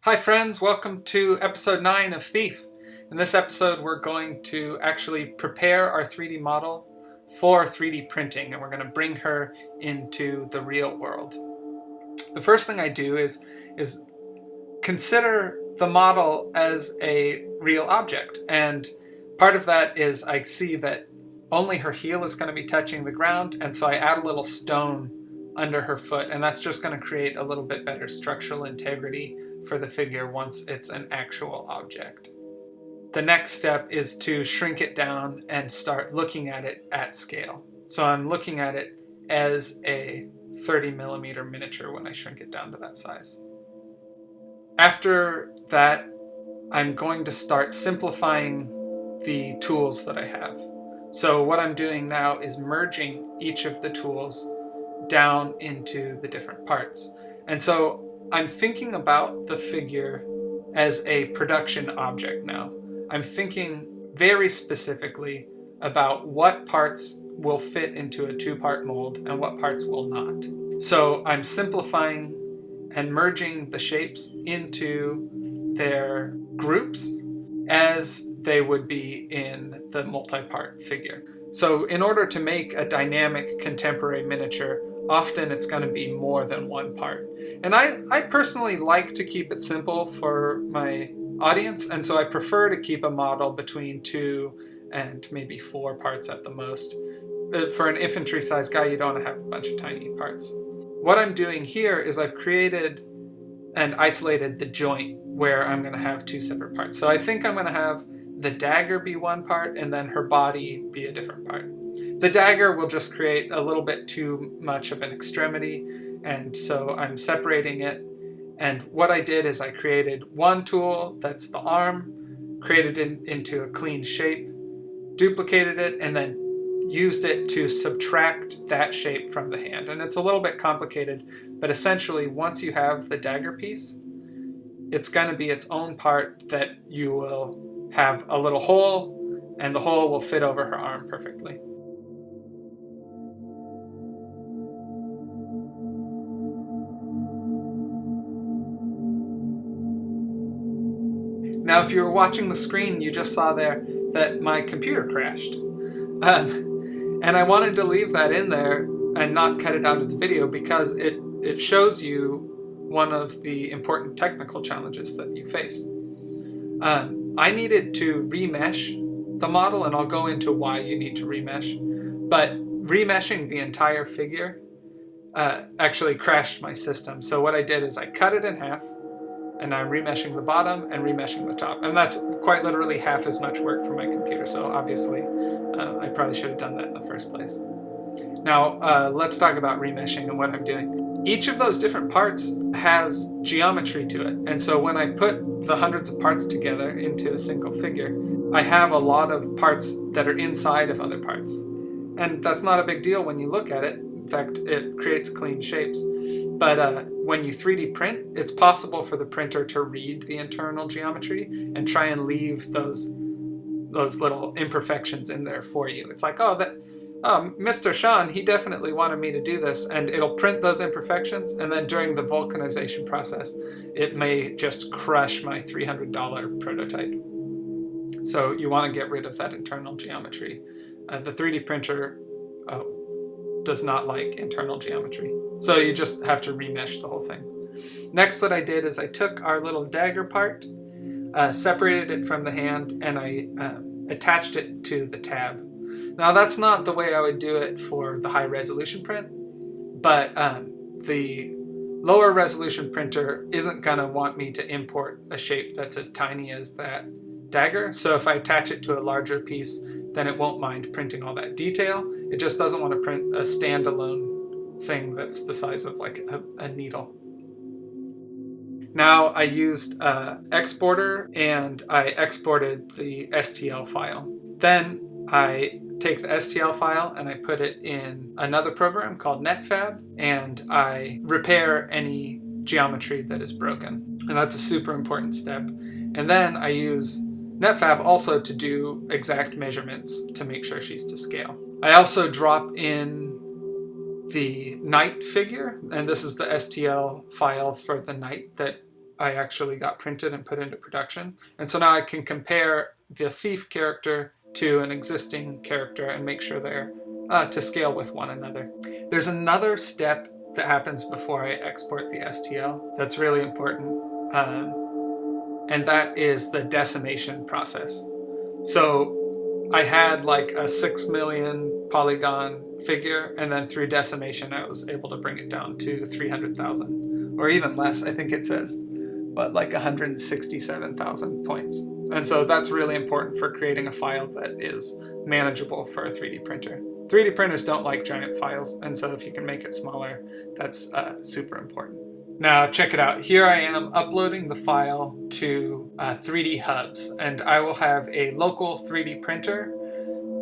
Hi friends, welcome to episode 9 of Thief. In this episode we're going to actually prepare our 3D model for 3D printing, and we're going to bring her into the real world. The first thing I do is consider the model as a real object, and part of that is I see that only her heel is going to be touching the ground, and so I add a little stone under her foot, and that's just going to create a little bit better structural integrity for the figure once it's an actual object. The next step is to shrink it down and start looking at it at scale. So I'm looking at it as a 30mm miniature when I shrink it down to that size. After that, I'm going to start simplifying the tools that I have. So what I'm doing now is merging each of the tools down into the different parts. And so I'm thinking about the figure as a production object now. I'm thinking very specifically about what parts will fit into a 2-part mold and what parts will not. So I'm simplifying and merging the shapes into their groups as they would be in the multi-part figure. So in order to make a dynamic contemporary miniature, often it's going to be more than one part. And I personally like to keep it simple for my audience, and so I prefer to keep a model between 2 and maybe 4 parts at the most. For an infantry size guy, you don't want to have a bunch of tiny parts. What I'm doing here is I've created and isolated the joint where I'm going to have 2 separate parts. So I think I'm going to have the dagger be one part and then her body be a different part. The dagger will just create a little bit too much of an extremity, and so I'm separating it. And what I did is I created one tool that's the arm, created it into a clean shape, duplicated it, and then used it to subtract that shape from the hand. And it's a little bit complicated, but essentially once you have the dagger piece, it's going to be its own part that you will have a little hole, and the hole will fit over her arm perfectly. Now, if you were watching the screen, you just saw there that my computer crashed. And I wanted to leave that in there and not cut it out of the video because it shows you one of the important technical challenges that you face. I needed to remesh the model, and I'll go into why you need to remesh. But remeshing the entire figure actually crashed my system. So what I did is I cut it in half, and I'm remeshing the bottom and remeshing the top. And that's quite literally half as much work for my computer, so obviously I probably should have done that in the first place. Now, let's talk about remeshing and what I'm doing. Each of those different parts has geometry to it, and so when I put the hundreds of parts together into a single figure, I have a lot of parts that are inside of other parts. And that's not a big deal when you look at it. In fact, it creates clean shapes. But when you 3D print, it's possible for the printer to read the internal geometry and try and leave those little imperfections in there for you. It's like, Mr. Sean, he definitely wanted me to do this, and it'll print those imperfections, and then during the vulcanization process, it may just crush my $300 prototype. So you want to get rid of that internal geometry. The 3D printer does not like internal geometry. So you just have to remesh the whole thing. Next, what I did is I took our little dagger part, separated it from the hand, and I attached it to the tab. Now that's not the way I would do it for the high resolution print, but the lower resolution printer isn't going to want me to import a shape that's as tiny as that dagger. So if I attach it to a larger piece, then it won't mind printing all that detail. It just doesn't want to print a standalone thing that's the size of like a needle. Now I used Exporter, and I exported the STL file. Then I take the STL file and I put it in another program called NetFab, and I repair any geometry that is broken. And that's a super important step. And then I use NetFab also to do exact measurements to make sure she's to scale. I also drop in the knight figure, and this is the STL file for the knight that I actually got printed and put into production. And so now I can compare the thief character to an existing character and make sure they're to scale with one another. There's another step that happens before I export the STL that's really important, and that is the decimation process. So I had like a 6 million polygon figure, and then through decimation I was able to bring it down to 300,000, or even less. I think it says, but like 167,000 points. And so that's really important for creating a file that is manageable for a 3D printer. 3D printers don't like giant files, and so if you can make it smaller, that's super important. Now check it out. Here I am uploading the file to 3D Hubs, and I will have a local 3D printer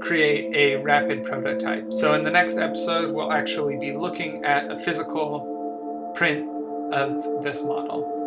create a rapid prototype. So in the next episode, we'll actually be looking at a physical print of this model.